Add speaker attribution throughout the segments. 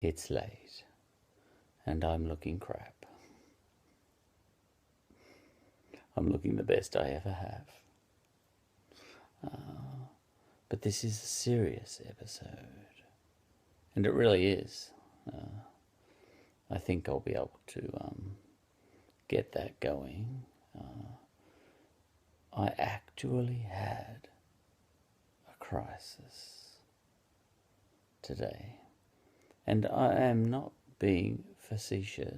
Speaker 1: It's late, and I'm looking crap. I'm looking the best I ever have. But this is a serious episode, and it really is. I think I'll be able to get that going. I actually had a crisis today, and I am not being facetious.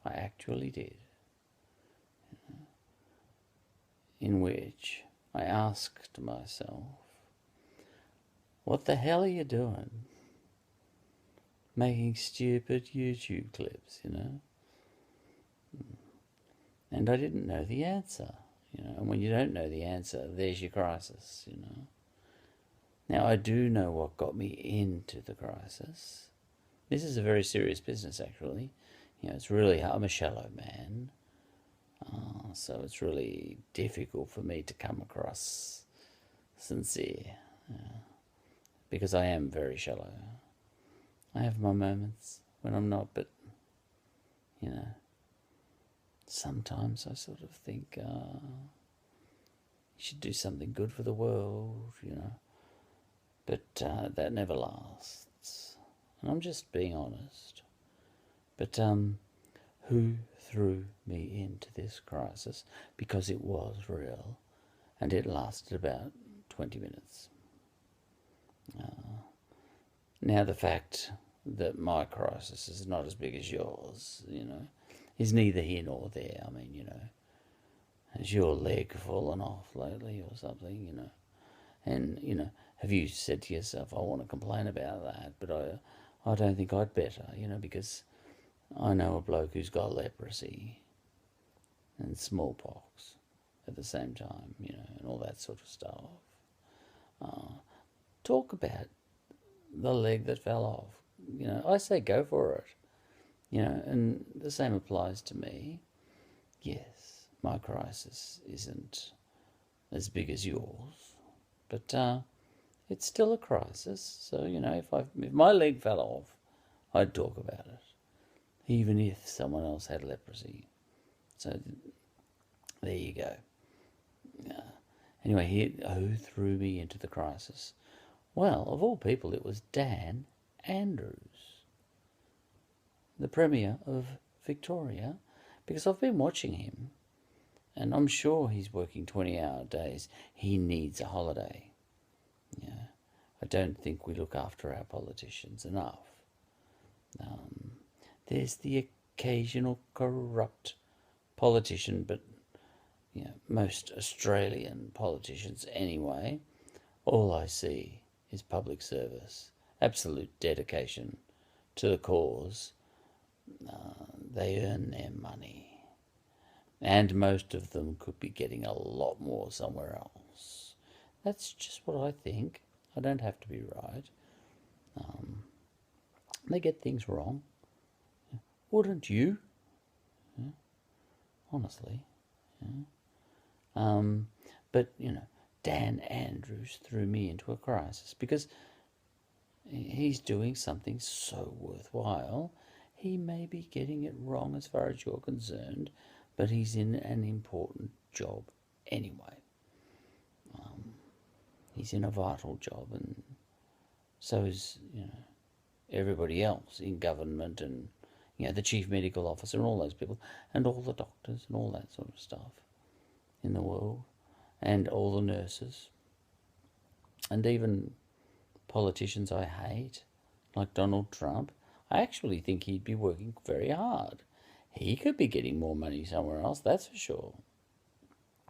Speaker 1: I actually did. In which I asked myself, what the hell are you doing? Making stupid YouTube clips, And I didn't know the answer, And when you don't know the answer, there's your crisis. Now, I do know what got me into the crisis. This is a very serious business, actually. It's really, I'm a shallow man. So it's really difficult for me to come across sincere because I am very shallow. I have my moments when I'm not, but sometimes I sort of think you should do something good for the world. But that never lasts. And I'm just being honest. But who threw me into this crisis? Because it was real, and it lasted about 20 minutes. Now, the fact that my crisis is not as big as yours, is neither here nor there. I mean, has your leg fallen off lately or something, And, have you said to yourself, I want to complain about that, but I don't think I'd better, because I know a bloke who's got leprosy and smallpox at the same time, and all that sort of stuff. Talk about the leg that fell off. I say go for it. And the same applies to me. Yes, my crisis isn't as big as yours, but it's still a crisis. So if my leg fell off, I'd talk about it, even if someone else had leprosy. So there you go. Anyway, who threw me into the crisis? Well, of all people, it was Dan Andrews, the Premier of Victoria, because I've been watching him, and I'm sure he's working 20-hour days. He needs a holiday. I don't think we look after our politicians enough. There's the occasional corrupt politician, but most Australian politicians anyway, all I see is public service, absolute dedication to the cause. They earn their money, and most of them could be getting a lot more somewhere else. That's just what I think. I don't have to be right. They get things wrong. Wouldn't you? Honestly. But, Dan Andrews threw me into a crisis because he's doing something so worthwhile. He may be getting it wrong as far as you're concerned, but he's in an important job anyway. He's in a vital job, and so is, everybody else in government, and, the chief medical officer and all those people, and all the doctors and all that sort of stuff in the world, and all the nurses, and even politicians I hate, like Donald Trump. I actually think he'd be working very hard. He could be getting more money somewhere else, that's for sure.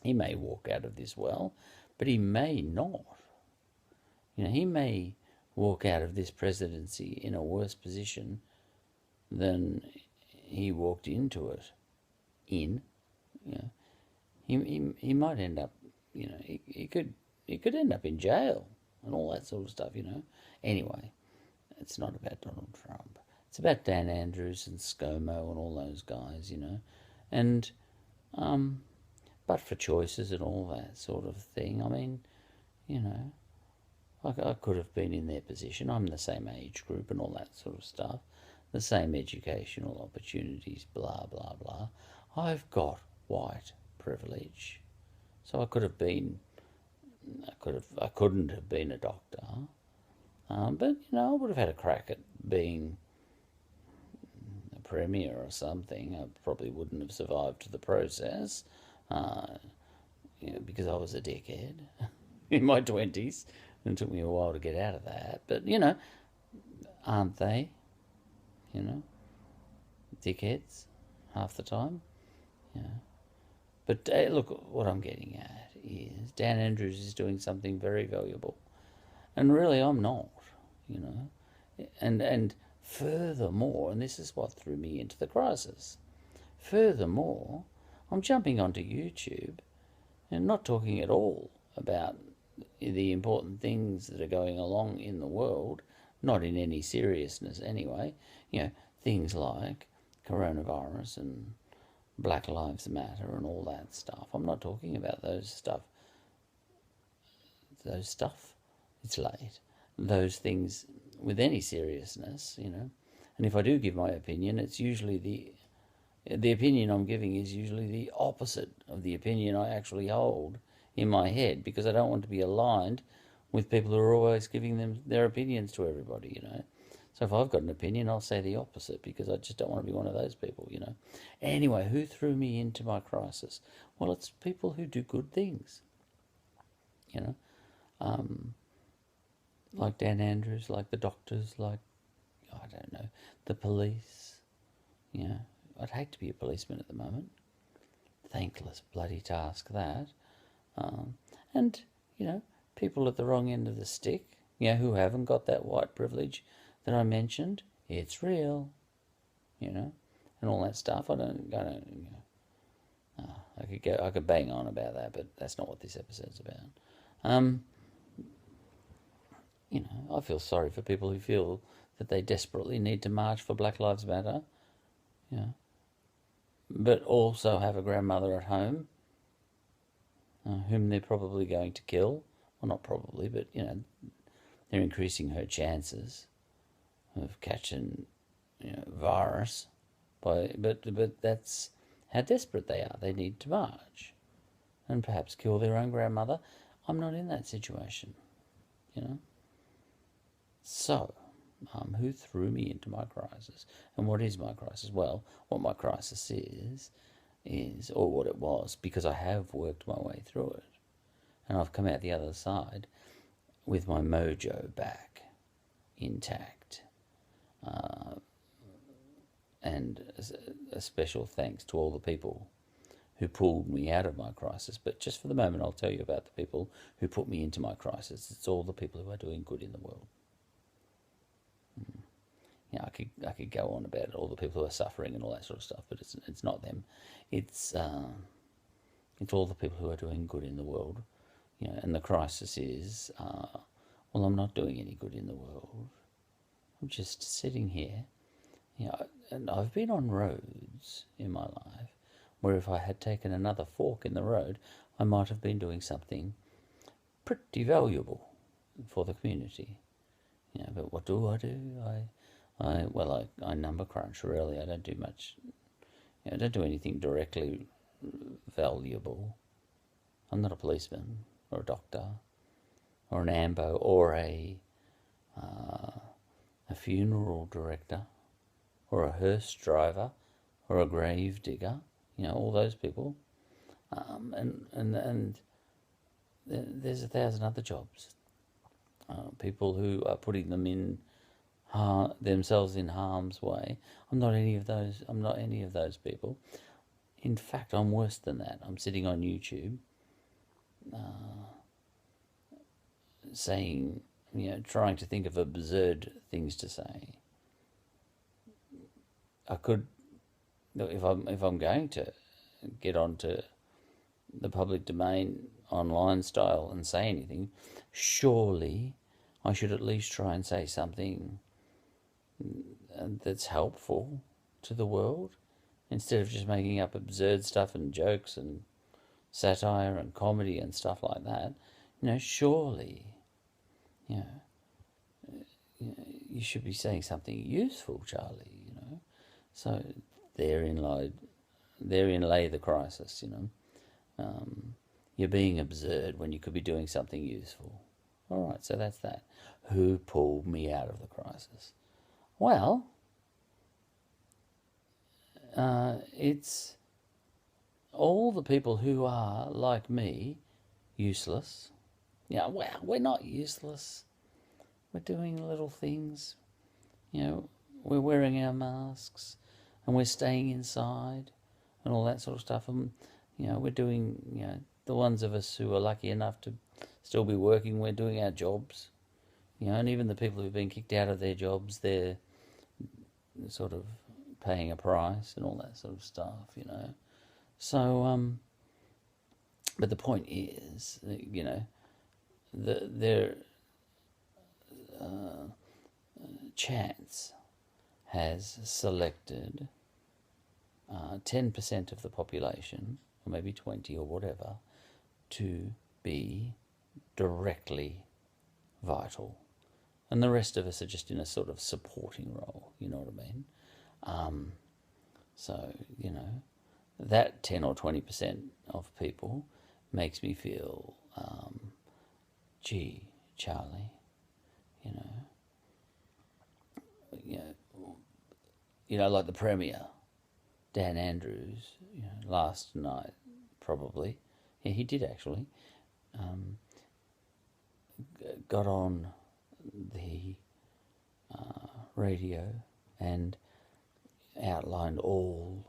Speaker 1: He may walk out of this well, but he may not. He may walk out of this presidency in a worse position than he walked into it in. He might end up, he could end up in jail and all that sort of stuff. Anyway, it's not about Donald Trump. It's about Dan Andrews and ScoMo and all those guys, and but for choices and all that sort of thing. I mean, I could have been in their position. I'm the same age group and all that sort of stuff. The same educational opportunities, blah, blah, blah. I've got white privilege. So I could have been, I couldn't have been a doctor. But, I would have had a crack at being a premier or something. I probably wouldn't have survived the process, because I was a dickhead in my 20s. And it took me a while to get out of that. But, aren't they? Dickheads half the time. But look, what I'm getting at is Dan Andrews is doing something very valuable. And really, I'm not, And furthermore, and this is what threw me into the crisis, furthermore, I'm jumping onto YouTube and not talking at all about the important things that are going along in the world, not in any seriousness anyway, things like coronavirus and Black Lives Matter and all that stuff. I'm not talking about those stuff. It's late. Those things with any seriousness, And if I do give my opinion, it's usually the opinion I'm giving is usually the opposite of the opinion I actually hold in my head, because I don't want to be aligned with people who are always giving them their opinions to everybody, So if I've got an opinion, I'll say the opposite, because I just don't want to be one of those people, Anyway, who threw me into my crisis? Well, it's people who do good things, like Dan Andrews, like the doctors, like, I don't know, the police. I'd hate to be a policeman at the moment. Thankless bloody task, that. And, people at the wrong end of the stick, who haven't got that white privilege that I mentioned. It's real, and all that stuff. I could bang on about that, but that's not what this episode's about. I feel sorry for people who feel that they desperately need to march for Black Lives Matter, but also have a grandmother at home whom they're probably going to kill. Well, not probably, but, they're increasing her chances of catching, virus. But that's how desperate they are. They need to march and perhaps kill their own grandmother. I'm not in that situation, So, who threw me into my crisis? And what is my crisis? Well, what my crisis is, or what it was, because I have worked my way through it. And I've come out the other side with my mojo back, intact. And a special thanks to all the people who pulled me out of my crisis. But just for the moment, I'll tell you about the people who put me into my crisis. It's all the people who are doing good in the world. I could go on about all the people who are suffering and all that sort of stuff, but it's not them. It's all the people who are doing good in the world, And the crisis is, well, I'm not doing any good in the world. I'm just sitting here, and I've been on roads in my life where if I had taken another fork in the road, I might have been doing something pretty valuable for the community. But what do? I number crunch, really. I don't do much. I don't do anything directly valuable. I'm not a policeman or a doctor or an AMBO or a funeral director or a hearse driver or a grave digger. All those people. And there's 1,000 other jobs. People who are putting themselves in harm's way. I'm not any of those people. In fact, I'm worse than that. I'm sitting on YouTube saying, trying to think of absurd things to say. I could, if I'm going to get onto the public domain online style and say anything, surely I should at least try and say something that's helpful to the world, instead of just making up absurd stuff and jokes and satire and comedy and stuff like that. Surely, you know, you should be saying something useful, Charlie, you know. So therein lay the crisis, you know. You're being absurd when you could be doing something useful. All right, so that's that. Who pulled me out of the crisis? Well, it's all the people who are, like me, useless. Yeah, well, we're not useless. We're doing little things. You know, we're wearing our masks and we're staying inside and all that sort of stuff. And, you know, we're doing, you know, the ones of us who are lucky enough to still be working, we're doing our jobs. You know, and even the people who've been kicked out of their jobs, they're sort of paying a price and all that sort of stuff, you know. So, but the point is, you know, their chance has selected 10% of the population, or maybe 20 or whatever, to be directly vital. And the rest of us are just in a sort of supporting role, you know what I mean? So, you know, that 10 or 20% of people makes me feel, gee, Charlie, you know, like the Premier, Dan Andrews, you know, last night, probably, yeah, he did actually, got on the radio and outlined all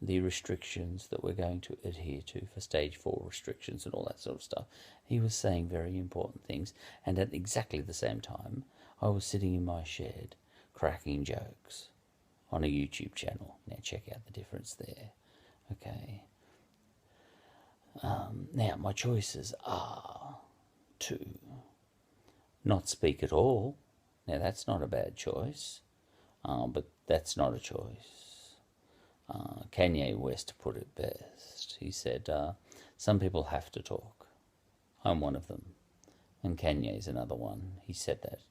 Speaker 1: the restrictions that we're going to adhere to for stage 4 restrictions and all that sort of stuff. He was saying very important things, and at exactly the same time, I was sitting in my shed cracking jokes on a YouTube channel. Now check out the difference there. Okay. Now my choices are to not speak at all. Now that's not a bad choice, but that's not a choice. Kanye West put it best. He said, some people have to talk. I'm one of them. And Kanye's another one. He said that.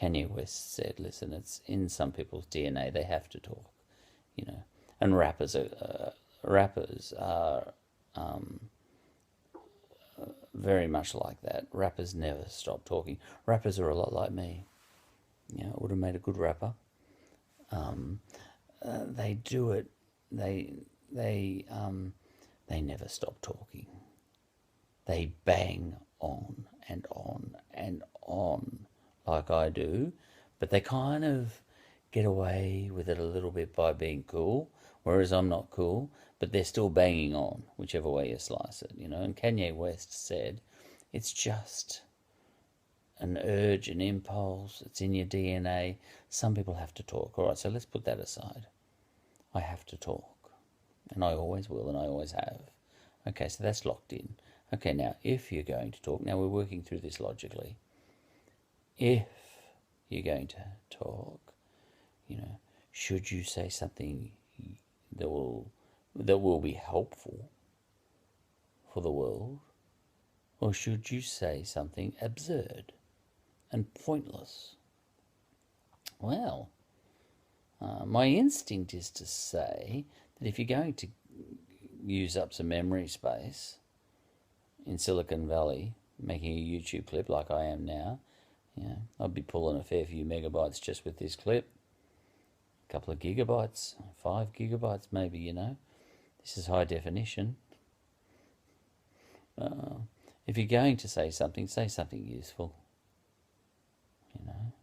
Speaker 1: Kanye West said, listen, it's in some people's DNA. They have to talk, you know. And rappers are very much like that. Rappers never stop talking. Rappers are a lot like me. You know, I would have made a good rapper. They do it. They never stop talking. They bang on and on and on like I do, but they kind of get away with it a little bit by being cool, whereas I'm not cool, but they're still banging on, whichever way you slice it, you know. And Kanye West said, it's just an urge, an impulse, it's in your DNA. Some people have to talk. All right, so let's put that aside. I have to talk, and I always will, and I always have. Okay, so that's locked in. Okay, now, if you're going to talk, now we're working through this logically. If you're going to talk, you know, should you say something that will be helpful for the world, or should you say something absurd and pointless? Well, my instinct is to say that if you're going to use up some memory space in Silicon Valley, making a YouTube clip like I am now, you know, I'd be pulling a fair few megabytes just with this clip. A couple of gigabytes, 5 gigabytes maybe, you know. This is high definition. If you're going to say something useful, you know.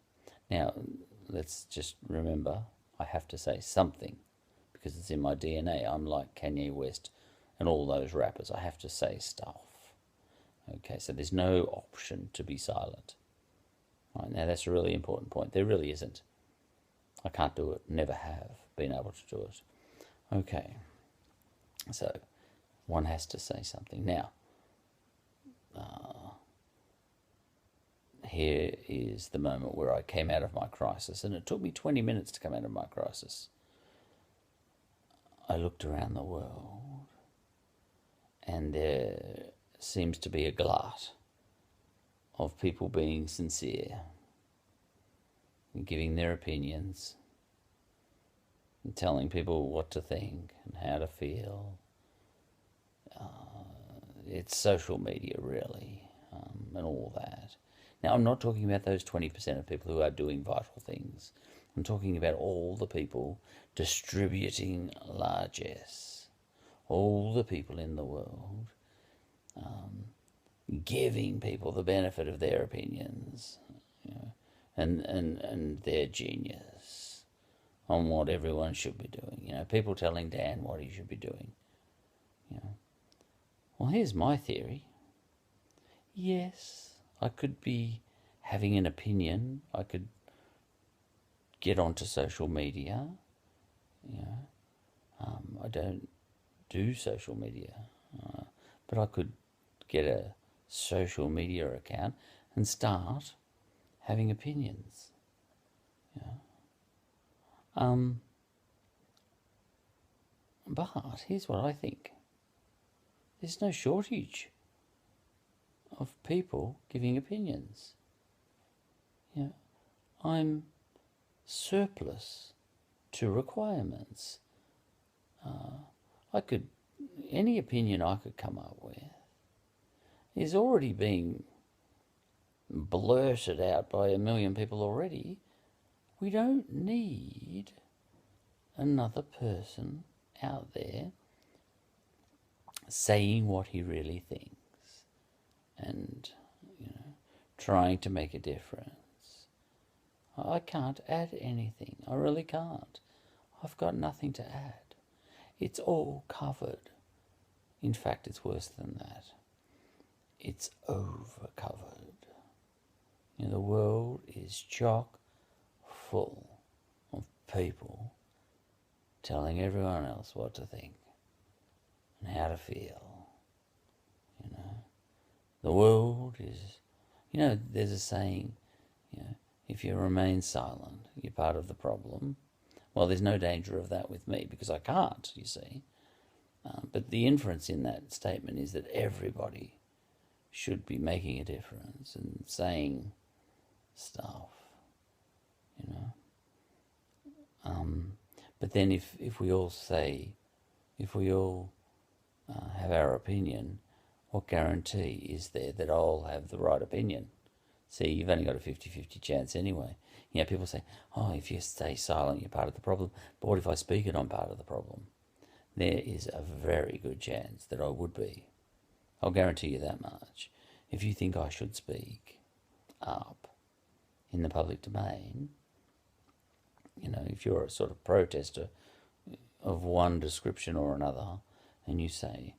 Speaker 1: Now, let's just remember, I have to say something because it's in my DNA. I'm like Kanye West and all those rappers. I have to say stuff. Okay, so there's no option to be silent. Right, now that's a really important point. There really isn't. I can't do it, never have been able to do it. Okay, so one has to say something. Now, here is the moment where I came out of my crisis, and it took me 20 minutes to come out of my crisis. I looked around the world, and there seems to be a glut of people being sincere and giving their opinions and telling people what to think and how to feel. It's social media, really, and all that. Now, I'm not talking about those 20% of people who are doing vital things. I'm talking about all the people distributing largesse, all the people in the world, giving people the benefit of their opinions, you know, and their genius on what everyone should be doing. You know, people telling Dan what he should be doing. You know, well, here's my theory. Yes, I could be having an opinion. I could get onto social media. You know, I don't do social media, but I could get a social media account and start having opinions. You know? But here's what I think. There's no shortage of people giving opinions. You know, I'm surplus to requirements. Any opinion I could come up with is already being blurted out by a million people already. We don't need another person out there saying what he really thinks and, you know, trying to make a difference. I can't add anything. I really can't. I've got nothing to add. It's all covered. In fact, it's worse than that. It's over-covered. You know, the world is chock full of people telling everyone else what to think and how to feel. You know, the world is, you know, there's a saying, you know, if you remain silent, you're part of the problem. Well, there's no danger of that with me because I can't, you see. But the inference in that statement is that everybody should be making a difference and saying stuff, you know. But then if we all have our opinion, what guarantee is there that I'll have the right opinion? See, you've only got a 50-50 chance anyway. You know, people say, oh, if you stay silent, you're part of the problem. But what if I speak it, I'm part of the problem? There is a very good chance that I would be. I'll guarantee you that much. If you think I should speak up in the public domain, you know, if you're a sort of protester of one description or another, and you say,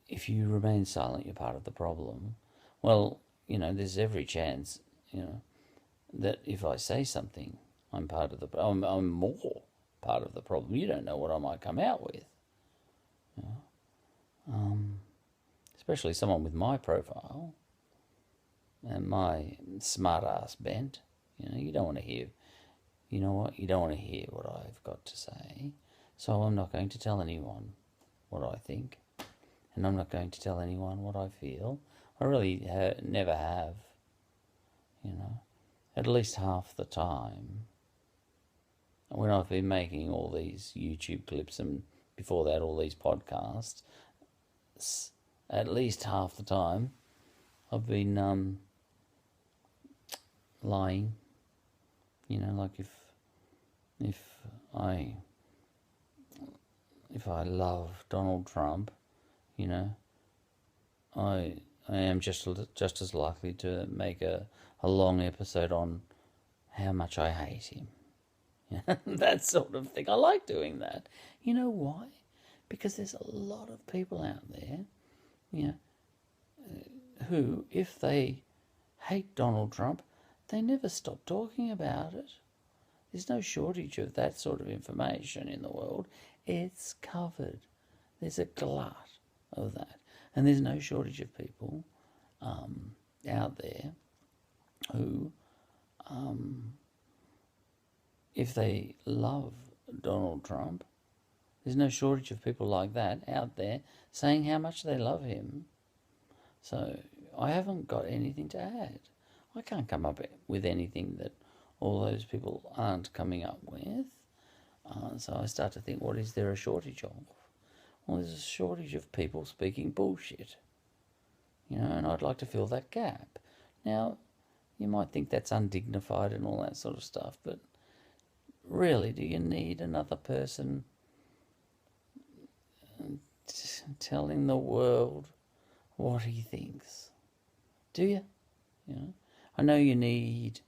Speaker 1: if you remain silent, you're part of the problem, well, you know, there's every chance, you know, that if I say something, I'm more part of the problem. You don't know what I might come out with. You know? Especially someone with my profile and my smart ass bent. You know, you don't want to hear, you know what, you don't want to hear what I've got to say. So I'm not going to tell anyone what I think. And I'm not going to tell anyone what I feel. I really never have, you know, at least half the time. When I've been making all these YouTube clips and before that all these podcasts, at least half the time I've been lying. You know, like if I love Donald Trump, you know, I am just as likely to make a long episode on how much I hate him. That sort of thing. I like doing that. You know why? Because there's a lot of people out there, you know, who, if they hate Donald Trump, they never stop talking about it. There's no shortage of that sort of information in the world. It's covered. There's a glut of that. And there's no shortage of people out there who, if they love Donald Trump, there's no shortage of people like that out there saying how much they love him. So I haven't got anything to add. I can't come up with anything that all those people aren't coming up with. So I start to think, what is there a shortage of? Well, there's a shortage of people speaking bullshit. And I'd like to fill that gap. Now, you might think that's undignified and all that sort of stuff, but really, do you need another person telling the world what he thinks? Do you? I know you need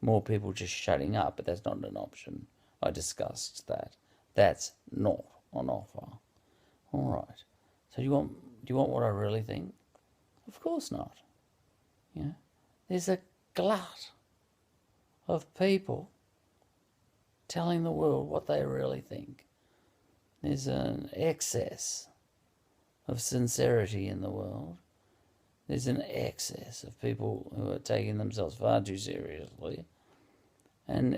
Speaker 1: more people just shutting up, but that's not an option. I discussed that. That's not on offer. All right. So do you want what I really think? Of course not. There's a glut of people telling the world what they really think. There's an excess of sincerity in the world. There's an excess of people who are taking themselves far too seriously. And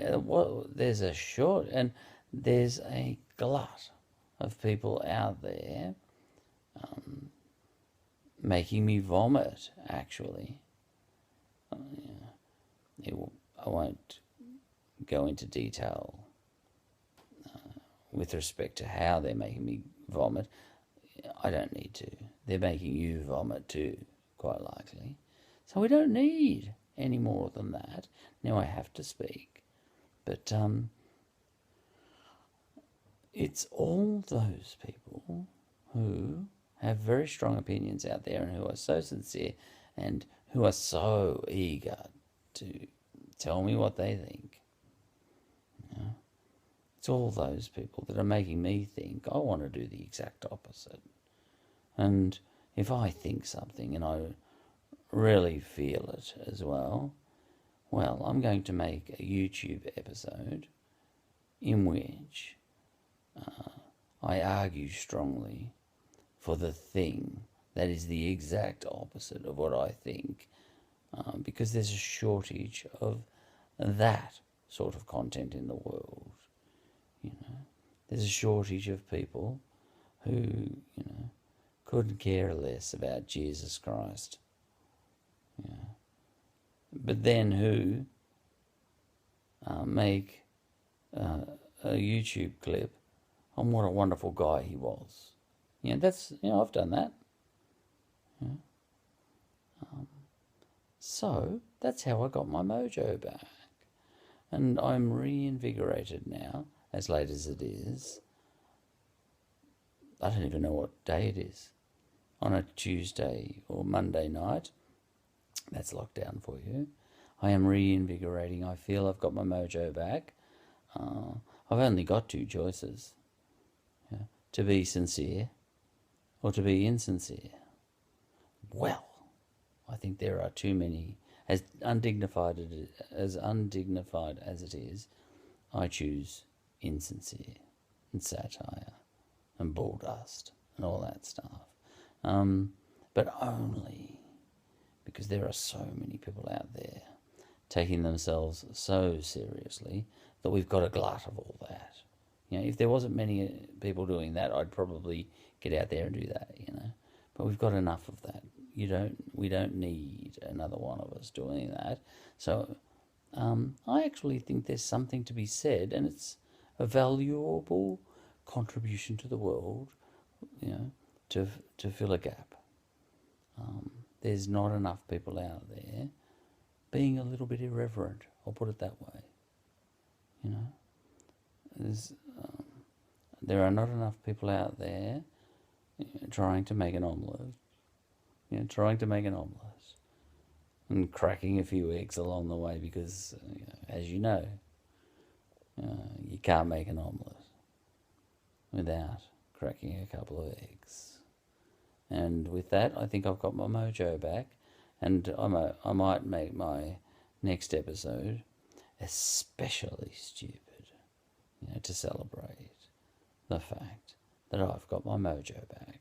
Speaker 1: there's a glut of people out there making me vomit, actually. I won't go into detail with respect to how they're making me vomit. I don't need to. They're making you vomit too, quite likely. So we don't need any more than that. Now I have to speak. But it's all those people who have very strong opinions out there and who are so sincere and who are so eager to tell me what they think. It's all those people that are making me think I want to do the exact opposite. And if I think something and I really feel it as well, I'm going to make a YouTube episode in which I argue strongly for the thing that is the exact opposite of what I think, because there's a shortage of that sort of content in the world. There's a shortage of people who, couldn't care less about Jesus Christ. But then who make a YouTube clip on what a wonderful guy he was. I've done that. So that's how I got my mojo back. And I'm reinvigorated now, as late as it is. I don't even know what day it is. On a Tuesday or Monday night. That's lockdown for you. I am reinvigorating. I feel I've got my mojo back. I've only got two choices. To be sincere or to be insincere. Well, I think there are too many. As undignified as it is, I choose insincere and satire and bull dust and all that stuff. But only because there are so many people out there taking themselves so seriously that we've got a glut of all that. If there wasn't many people doing that, I'd probably get out there and do that, But we've got enough of that. We don't need another one of us doing that. So I actually think there's something to be said, and it's a valuable contribution to the world, to fill a gap. There's not enough people out there being a little bit irreverent. I'll put it that way. There are not enough people out there trying to make an omelette. Trying to make an omelette and cracking a few eggs along the way because, as you know, you can't make an omelette without cracking a couple of eggs. And with that, I think I've got my mojo back, and I might make my next episode especially stupid, to celebrate the fact that I've got my mojo back.